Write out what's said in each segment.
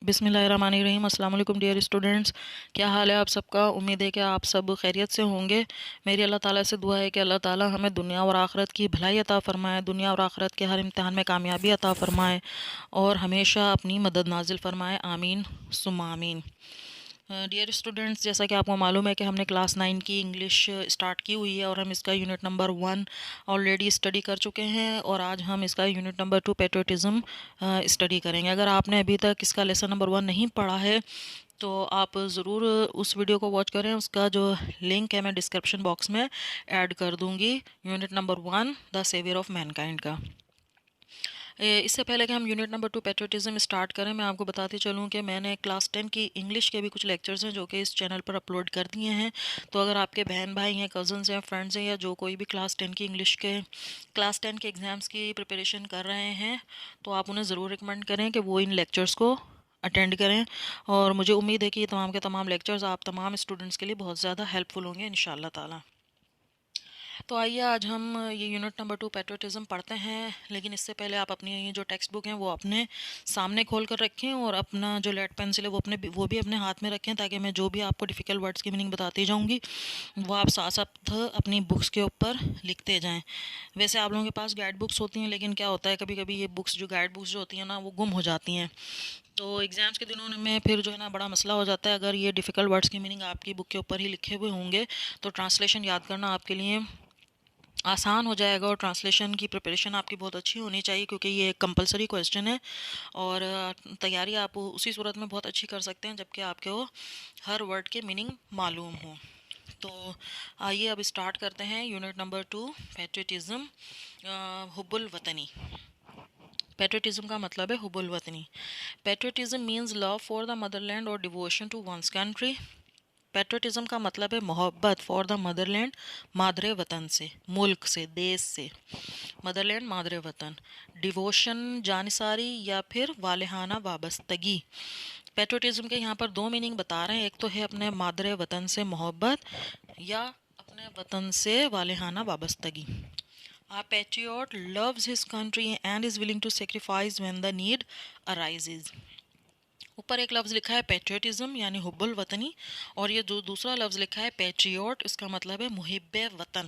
بسم اللہ الرحمن الرحیم۔ السلام علیکم ڈیئر اسٹوڈنٹس، کیا حال ہے آپ سب کا؟ امید ہے کہ آپ سب خیریت سے ہوں گے۔ میری اللہ تعالیٰ سے دعا ہے کہ اللہ تعالیٰ ہمیں دنیا اور آخرت کی بھلائی عطا فرمائے، دنیا اور آخرت کے ہر امتحان میں کامیابی عطا فرمائے اور ہمیشہ اپنی مدد نازل فرمائے، آمین ثم آمین۔ ڈیئر اسٹوڈنٹس، جیسا کہ آپ کو معلوم ہے کہ ہم نے کلاس 9 کی انگلش اسٹارٹ کی ہوئی ہے اور ہم اس کا یونٹ نمبر 1 آلریڈی اسٹڈی کر چکے ہیں، اور آج ہم اس کا یونٹ نمبر 2 پیٹریوٹزم اسٹڈی کریں گے۔ اگر آپ نے ابھی تک اس کا لیسن نمبر 1 نہیں پڑھا ہے تو آپ ضرور اس ویڈیو کو واچ کریں۔ اس کا جو لنک ہے میں ڈسکرپشن باکس میں ایڈ کر دوں گی، unit number 1 the saviour of mankind کا۔ اس سے پہلے کہ ہم یونٹ نمبر 2 پیٹریوٹزم اسٹارٹ کریں، میں آپ کو بتاتی چلوں کہ میں نے کلاس 10 کی انگلش کے بھی کچھ لیکچرز ہیں جو کہ اس چینل پر اپلوڈ کر دیے ہیں۔ تو اگر آپ کے بہن بھائی ہیں، کزنز ہیں، فرینڈز ہیں، یا جو کوئی بھی کلاس 10 کی انگلش کے کلاس 10 کے ایگزامس کی پریپریشن کر رہے ہیں تو آپ انہیں ضرور ریکمینڈ کریں کہ وہ ان لیکچرز کو اٹینڈ کریں، اور مجھے امید ہے کہ یہ تمام کے تمام لیکچرز آپ تمام اسٹوڈنٹس کے لیے بہت زیادہ ہیلپ فل ہوں گے انشاءاللہ تعالیٰ۔ تو آئیے آج ہم یہ یونٹ نمبر 2 پیٹریوٹزم پڑھتے ہیں، لیکن اس سے پہلے آپ اپنی جو ٹیکسٹ بک ہیں وہ اپنے سامنے کھول کر رکھیں، اور اپنا جو لیڈ پینسل ہے وہ بھی اپنے ہاتھ میں رکھیں، تاکہ میں جو بھی آپ کو ڈیفیکلٹ ورڈز کی میننگ بتاتی جاؤں گی وہ آپ ساتھ ساتھ اپنی بکس کے اوپر لکھتے جائیں۔ ویسے آپ لوگوں کے پاس گائیڈ بکس ہوتی ہیں، لیکن کیا ہوتا ہے کبھی کبھی یہ بکس جو گائیڈ بکس جو ہوتی ہیں نا وہ گم ہو جاتی ہیں، تو ایگزامس کے دنوں میں پھر جو ہے نا بڑا مسئلہ ہو جاتا ہے۔ اگر یہ ڈیفیکلٹ ورڈز کی میننگ آپ کی بک کے اوپر ہی لکھے ہوئے ہوں گے تو ٹرانسلیشن یاد کرنا آپ کے لیے آسان ہو جائے گا، اور ٹرانسلیشن کی پریپریشن آپ کی بہت اچھی ہونی چاہیے، کیونکہ یہ ایک کمپلسری کویسچن ہے، اور تیاری آپ اسی صورت میں بہت اچھی کر سکتے ہیں جبکہ آپ کو ہر ورڈ کے میننگ معلوم ہوں۔ تو آئیے اب اسٹارٹ کرتے ہیں یونٹ نمبر 2 پیٹریوٹزم، حب الوطنی۔ پیٹریوٹزم کا مطلب ہے حب الوطنی۔ Patriotism means love for the motherland اور devotion to one's country. Patriotism کا مطلب ہے محبت فار دا مدر لینڈ، مادر وطن سے، ملک سے، دیش سے، مدر لینڈ مادر وطن۔ ڈیووشن جانثاری یا پھر والہانہ وابستگی۔ پیٹریوٹزم کے یہاں پر 2 میننگ بتا رہے ہیں، ایک تو ہے اپنے مادر وطن سے محبت یا اپنے وطن سے والہانہ وابستگی۔ A patriot loves his country and is willing to sacrifice when the need arises۔ اوپر ایک لفظ لکھا ہے پیٹریوٹزم یعنی حب الوطنی، اور یہ جو دوسرا لفظ لکھا ہے پیٹریوٹ، اس کا مطلب ہے محب وطن۔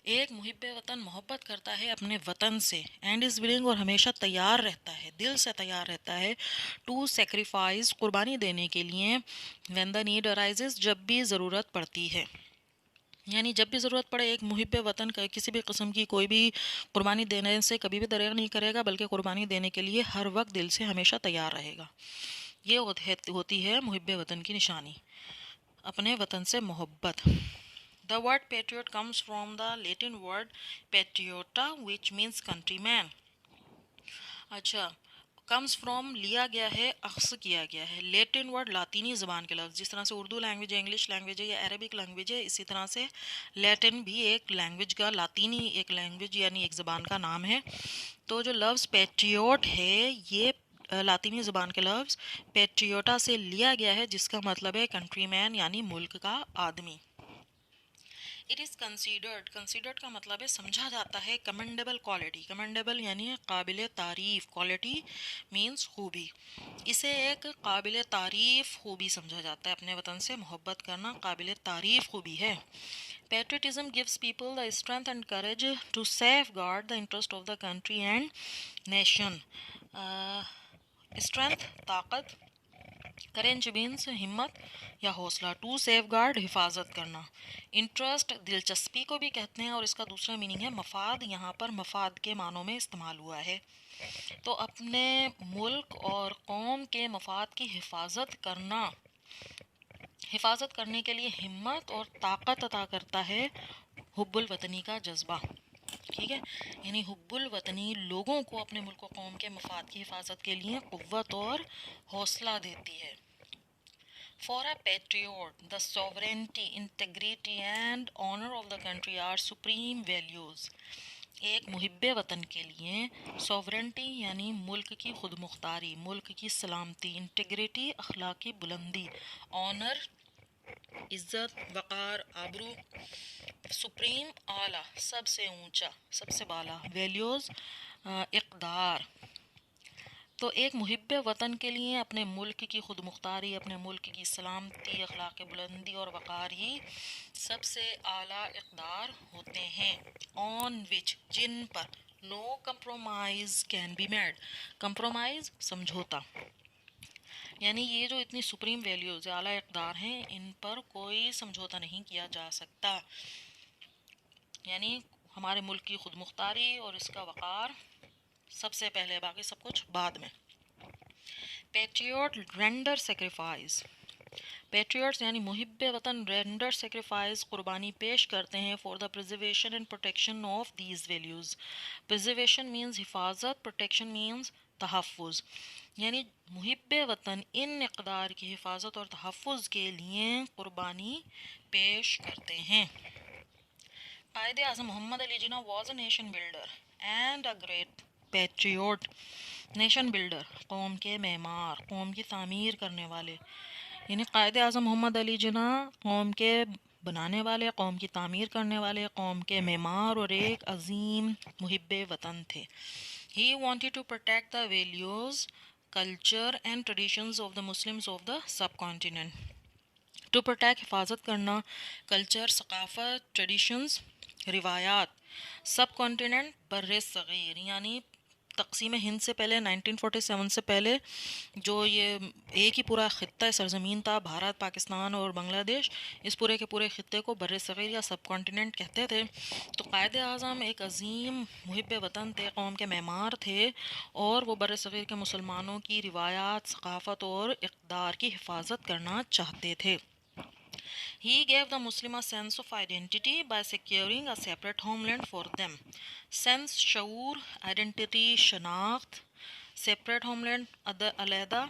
ایک محب وطن محبت کرتا ہے اپنے وطن سے، اینڈ از ولنگ اور ہمیشہ تیار رہتا ہے، دل سے تیار رہتا ہے، ٹو سیکریفائز قربانی دینے کے لیے، وین دا نیڈ ارائزز جب بھی ضرورت پڑتی ہے، یعنی جب بھی ضرورت پڑے ایک محب وطن کا کسی بھی قسم کی کوئی بھی قربانی دینے سے کبھی بھی دریغ نہیں کرے گا، بلکہ قربانی دینے کے لیے ہر وقت دل سے ہمیشہ تیار رہے گا۔ یہ ہوتی ہے محب وطن کی نشانی، اپنے وطن سے محبت۔ The word patriot comes from the Latin word patriota which means countryman۔ اچھا، comes from لیا گیا ہے، اخذ کیا گیا ہے، لیٹن ورڈ لاطینی زبان کے لفظ، جس طرح سے اردو لینگویج ہے، انگلش لینگویج ہے یا عربک لینگویج ہے، اسی طرح سے لیٹن بھی ایک لینگویج کا، لاطینی ایک لینگویج یعنی ایک زبان کا نام ہے۔ تو جو لفظ پیٹریوٹ ہے یہ لاطینی زبان کے لفظ پیٹریوٹا سے لیا گیا ہے، جس کا مطلب ہے کنٹری مین یعنی ملک کا آدمی۔ اٹ از کنسیڈرڈ کا مطلب ہے سمجھا جاتا ہے، کمنڈیبل کوالٹی، کمنڈیبل یعنی قابل تعریف، کوالٹی مینس خوبی، اسے ایک قابل تعریف خوبی سمجھا جاتا ہے، اپنے وطن سے محبت کرنا قابل تعریف خوبی ہے۔ Patriotism gives people the strength and courage to safeguard the interest of the country and nation۔ strength طاقت، کرنج مینس ہمت یا حوصلہ، ٹو سیف گارڈ حفاظت کرنا، انٹرسٹ دلچسپی کو بھی کہتے ہیں، اور اس کا دوسرا میننگ ہے مفاد، یہاں پر مفاد کے معنوں میں استعمال ہوا ہے۔ تو اپنے ملک اور قوم کے مفاد کی حفاظت کرنا، حفاظت کرنے کے لیے ہمت اور طاقت عطا کرتا ہے حب الوطنی کا جذبہ، ٹھیک ہے، یعنی حب الوطنی لوگوں کو اپنے ملک و قوم کے مفاد کی حفاظت کے لیے قوت اور حوصلہ دیتی ہے۔ For a patriot, the sovereignty, integrity and honor of the country are supreme values۔ ایک محب وطن کے لیے سوورنٹی یعنی ملک کی خود مختاری، ملک کی سلامتی، انٹیگریٹی اخلاقی بلندی، آنر عزت، وقار، آبرو، سپریم اعلیٰ سب سے اونچا، سب سے بالا، ویلیوز اقدار، تو ایک محب وطن کے لیے اپنے ملک کی خود مختاری، اپنے ملک کی سلامتی، اخلاق بلندی اور وقار ہی سب سے اعلیٰ اقدار ہوتے ہیں، آن وچ جن پر no compromise can be made, compromise سمجھوتا، یعنی یہ جو اتنی سپریم ویلیوز اعلیٰ اقدار ہیں ان پر کوئی سمجھوتا نہیں کیا جا سکتا، یعنی ہمارے ملک کی خود مختاری اور اس کا وقار سب سے پہلے، باقی سب کچھ بعد میں۔ پیٹریوٹ رینڈر سیکریفائز، پیٹریوٹس یعنی محب وطن رینڈر سیکریفائز قربانی پیش کرتے ہیں for the preservation and protection of these values. Preservation means حفاظت، پروٹیکشن مینز تحفظ، یعنی محب وطن ان اقدار کی حفاظت اور تحفظ کے لیے قربانی پیش کرتے ہیں۔ Quaid Azam Muhammad Ali Jinnah was a nation builder and a great patriot. Nation builder, قوم کے معمار، قوم کی تعمیر کرنے والے، یعنی قائد اعظم محمد علی جناح قوم کے بنانے والے، قوم کی تعمیر کرنے والے، قوم کے معمار اور ایک عظیم محب وطن تھے۔ He wanted to protect the values, culture and traditions of the Muslims of the subcontinent. To protect حفاظت کرنا، کلچر، ثقافت، ٹریڈیشنز، روایات، سب کانٹیننٹ بر صغیر، یعنی تقسیم ہند سے پہلے 1947 سے پہلے جو یہ ایک ہی پورا خطہ سرزمین تھا، بھارت، پاکستان اور بنگلہ دیش، اس پورے کے پورے خطے کو بر صغیر یا سب کانٹیننٹ کہتے تھے۔ تو قائد اعظم ایک عظیم محب وطن تھے، قوم کے معمار تھے، اور وہ بر صغیر کے مسلمانوں کی روایات، ثقافت اور اقدار کی حفاظت کرنا چاہتے تھے۔ He gave the Muslim a sense of identity by securing a separate homeland for them. Sense، شعور، identity، شناخت، separate homeland، علیحدہ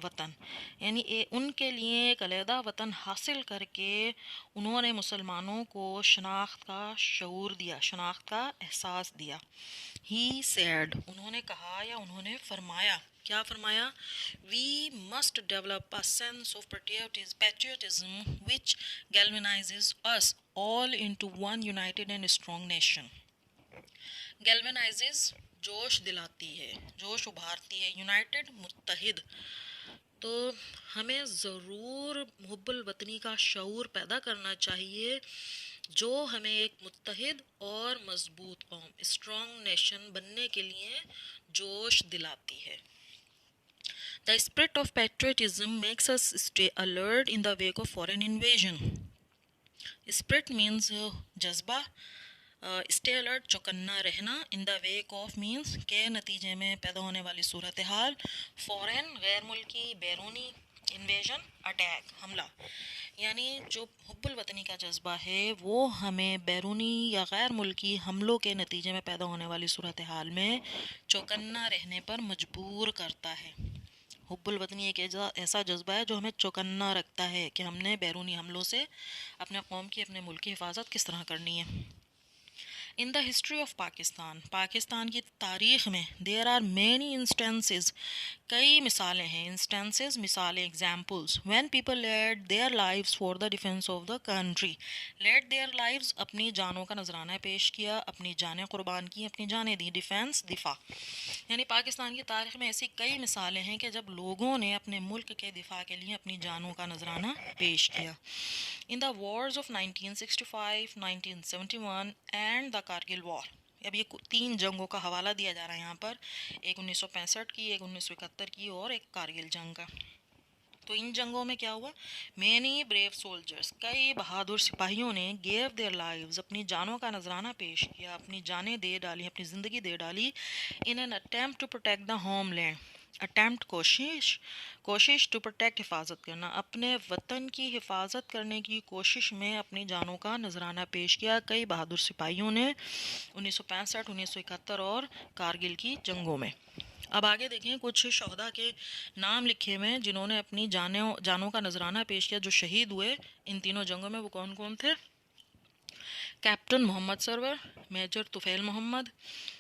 وطن، یعنی ان کے لیے ایک علیحدہ وطن حاصل کر کے انہوں نے مسلمانوں کو شناخت کا شعور دیا، شناخت کا احساس دیا۔ He said، انہوں نے کہا یا انہوں نے فرمایا، کیا فرمایا؟ We must develop a sense of patriotism which galvanizes us all into one united and strong nation. Galvanizes جوش دلاتی ہے، جوش ابھارتی ہے، یونائٹڈ متحد۔ تو ہمیں ضرور محب الوطنی کا شعور پیدا کرنا چاہیے جو ہمیں ایک متحد اور مضبوط قوم، اسٹرانگ نیشن بننے کے لیے جوش دلاتی ہے۔ The spirit of patriotism makes us stay alert in the wake of foreign invasion. Spirit means جذبہ، stay alert چوکنا رہنا، in the wake of means کے نتیجے میں پیدا ہونے والی صورتحال، فورن غیر ملکی، بیرونی، انویژن اٹیک حملہ، یعنی جو حب الوطنی کا جذبہ ہے وہ ہمیں بیرونی یا غیر ملکی حملوں کے نتیجے میں پیدا ہونے والی صورتحال میں چوکنا رہنے پر مجبور کرتا ہے۔ حب الوطنی ایک ایسا جذبہ ہے جو ہمیں چوکنا رکھتا ہے کہ ہم نے بیرونی حملوں سے اپنے قوم کی، اپنے ملک کی حفاظت کس طرح کرنی ہے۔ In the history of Pakistan، Pakistan کی تاریخ میں there are many instances، کئی مثالیں ہیں، instances مثالیں، examples when people laid their lives for the defense of the country. laid their lives اپنی جانوں کا نذرانہ پیش کیا، اپنی جانیں قربان کی، اپنی جانیں دی، defense دفاع، یعنی پاکستان کی تاریخ میں ایسی کئی مثالیں ہیں کہ جب لوگوں نے اپنے ملک کے دفاع کے لیے اپنی جانوں کا نذرانہ پیش کیا۔ In the wars of 1965، 1971 and the Kargil وار، اب یہ 3 جنگوں کا حوالہ دیا جا رہا ہے یہاں پر، ایک 1965 کی، ایک 1971 کی اور ایک کارگل جنگ کا۔ تو ان جنگوں میں کیا ہوا؟ مینی بریو سولجرز، کئی بہادر سپاہیوں نے گیو دیئر لائیوز، اپنی جانوں کا نذرانہ پیش کیا، اپنی جانیں دے ڈالی، اپنی زندگی دے ڈالی، in an attempt to protect the homeland, attempt کوشش ٹو پروٹیکٹ حفاظت کرنا، اپنے وطن کی حفاظت کرنے کی کوشش میں اپنی جانوں کا نذرانہ پیش کیا کئی بہادر سپاہیوں نے 1965، 1971 اور کارگل کی جنگوں میں۔ اب آگے دیکھیں کچھ شہداء کے نام لکھے ہوئے جنہوں نے اپنی جانوں کا نذرانہ پیش کیا، جو شہید ہوئے ان تینوں جنگوں میں، وہ کون کون تھے؟ Captain Muhammad Sarwar, major Tufail Muhammad,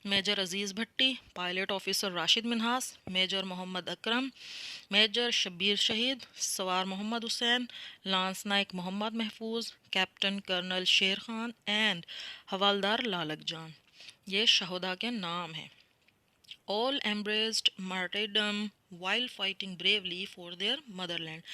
major Aziz Bhatti, pilot officer Rashid Minhas, major Muhammad Akram, major Shabbir Shaheed, سوار محمد حسین، لانس نائک محمد محفوظ، captain colonel Sher Khan and حوالدار لالک جان۔ یہ شہداء کے نام ہیں۔ All embraced martyrdom while fighting bravely for their motherland.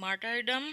Martyrdom